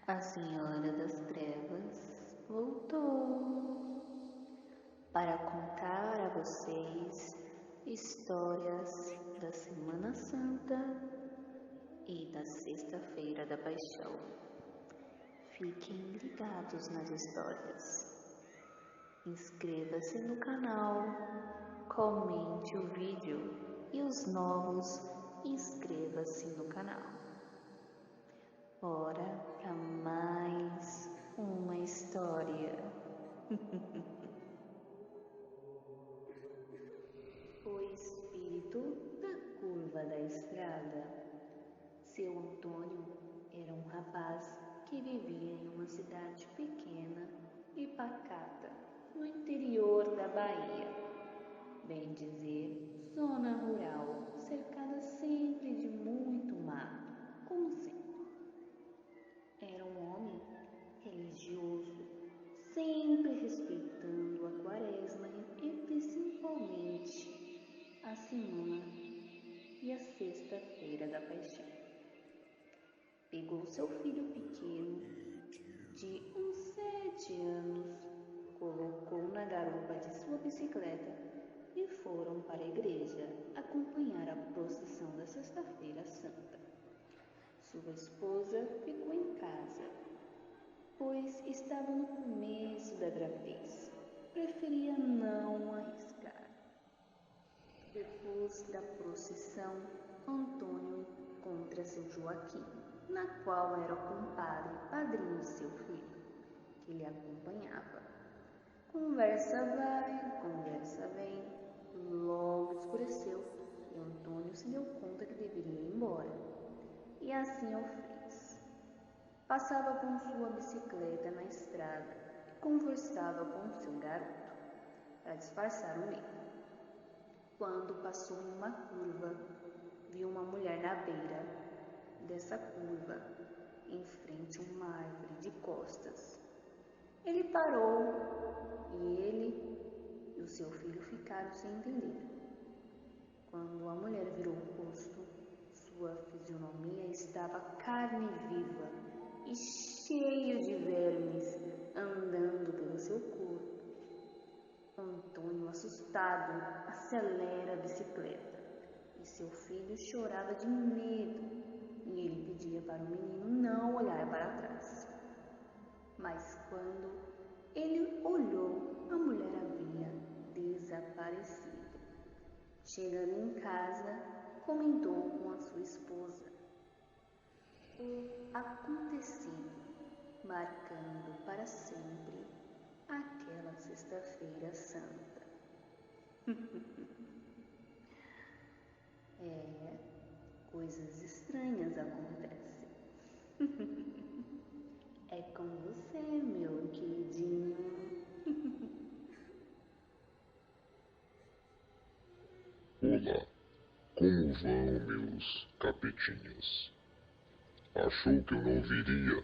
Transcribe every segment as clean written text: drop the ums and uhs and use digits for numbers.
A Senhora das Trevas voltou para contar a vocês histórias da Semana Santa e da Sexta-feira da Paixão. Fiquem ligados nas histórias. Inscreva-se no canal, comente o vídeo e os novos inscreva-se no canal. Bora para mais uma história. O espírito da curva da estrada. Seu Antônio era um rapaz que vivia em uma cidade pequena e pacata no interior da Bahia. Bem dizer, zona rural, cercada sempre de muito mato, como sempre. Era um homem religioso, sempre respeitando a quaresma e principalmente a semana e a sexta-feira da paixão. Pegou seu filho pequeno, de uns 7 anos, colocou na garupa de sua bicicleta e foram para a igreja acompanhar a procissão da Sexta-feira Santa. Sua esposa ficou em casa, pois estava no começo da gravidez. Preferia não arriscar. Depois da procissão, Antônio encontra seu Joaquim, na qual era o compadre e padrinho de seu filho, que lhe acompanhava. Conversa vai, conversa vem, logo escureceu e Antônio se deu conta que deveria ir embora. E assim o fez. Passava com sua bicicleta na estrada e conversava com seu garoto, para disfarçar o medo. Quando passou em uma curva, viu uma mulher na beira dessa curva, em frente a uma árvore de costas. Ele parou e ele e o seu filho ficaram sem entender. Quando a mulher virou o rosto, sua fisionomia estava carne viva e cheia de vermes andando pelo seu corpo. Antônio, assustado, acelera a bicicleta e seu filho chorava de medo e ele pedia para o menino não olhar para trás. Mas quando ele olhou, a mulher havia desaparecido. Chegando em casa, comentou com a sua esposa o acontecido, marcando para sempre aquela Sexta-feira Santa. Coisas estranhas acontecem. É com você, meu queridinho. Olá, como vão, meus capetinhos? Achou que eu não viria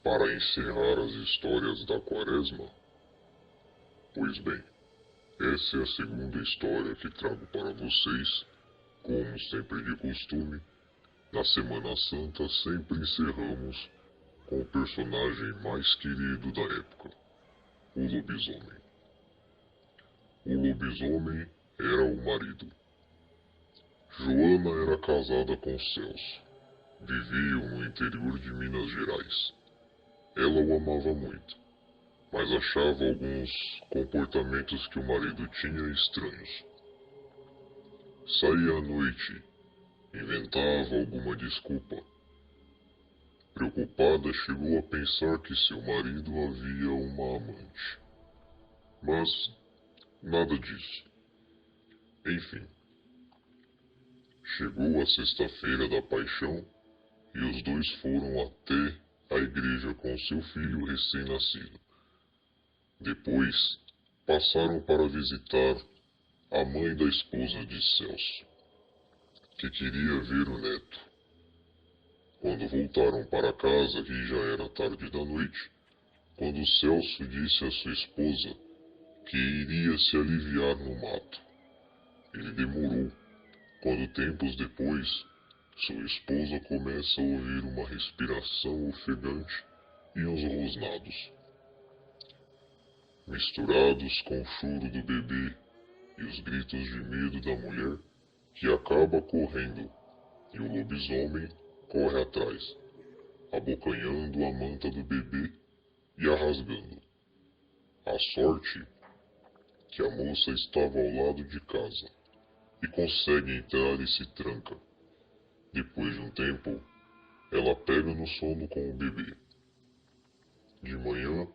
para encerrar as histórias da quaresma? Pois bem, essa é a segunda história que trago para vocês. Como sempre de costume, na Semana Santa sempre encerramos com o personagem mais querido da época, o lobisomem. O lobisomem era o marido. Joana era casada com Celso. Viviam no interior de Minas Gerais. Ela o amava muito, mas achava alguns comportamentos que o marido tinha estranhos. Saía à noite, inventava alguma desculpa. Preocupada, chegou a pensar que seu marido havia uma amante. Mas nada disso. Enfim, chegou a Sexta-feira da Paixão e os dois foram até a igreja com seu filho recém-nascido. Depois, passaram para visitar a mãe da esposa de Celso, que queria ver o neto. Quando voltaram para casa, e já era tarde da noite, quando Celso disse à sua esposa que iria se aliviar no mato. Ele demorou. Quando tempos depois, sua esposa começa a ouvir uma respiração ofegante e uns rosnados, misturados com o choro do bebê e os gritos de medo da mulher, que acaba correndo, e o lobisomem corre atrás, abocanhando a manta do bebê e a rasgando. A sorte que a moça estava ao lado de casa e consegue entrar e se tranca. Depois de um tempo, ela pega no sono com o bebê. De manhã,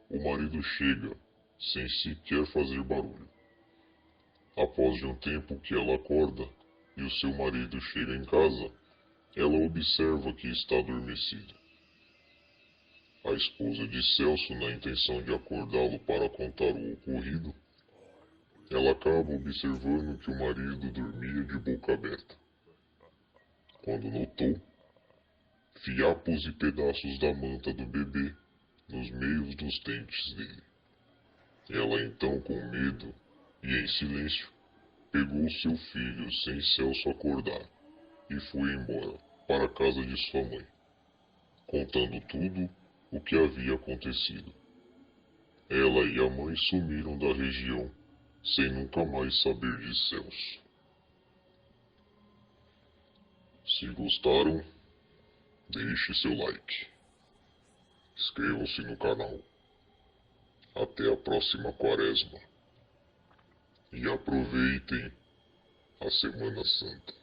o marido chega, sem sequer fazer barulho. Após de um tempo que ela acorda e o seu marido chega em casa, ela observa que está adormecido. A esposa de Celso, na intenção de acordá-lo para contar o ocorrido, ela acaba observando que o marido dormia de boca aberta. Quando notou, fiapos e pedaços da manta do bebê nos meios dos dentes dele. Ela então, com medo e em silêncio, pegou seu filho sem Celso acordar e foi embora para a casa de sua mãe, contando tudo o que havia acontecido. Ela e a mãe sumiram da região sem nunca mais saber de Celso. Se gostaram, deixe seu like. Inscrevam-se no canal. Até a próxima quaresma. E aproveitem a Semana Santa.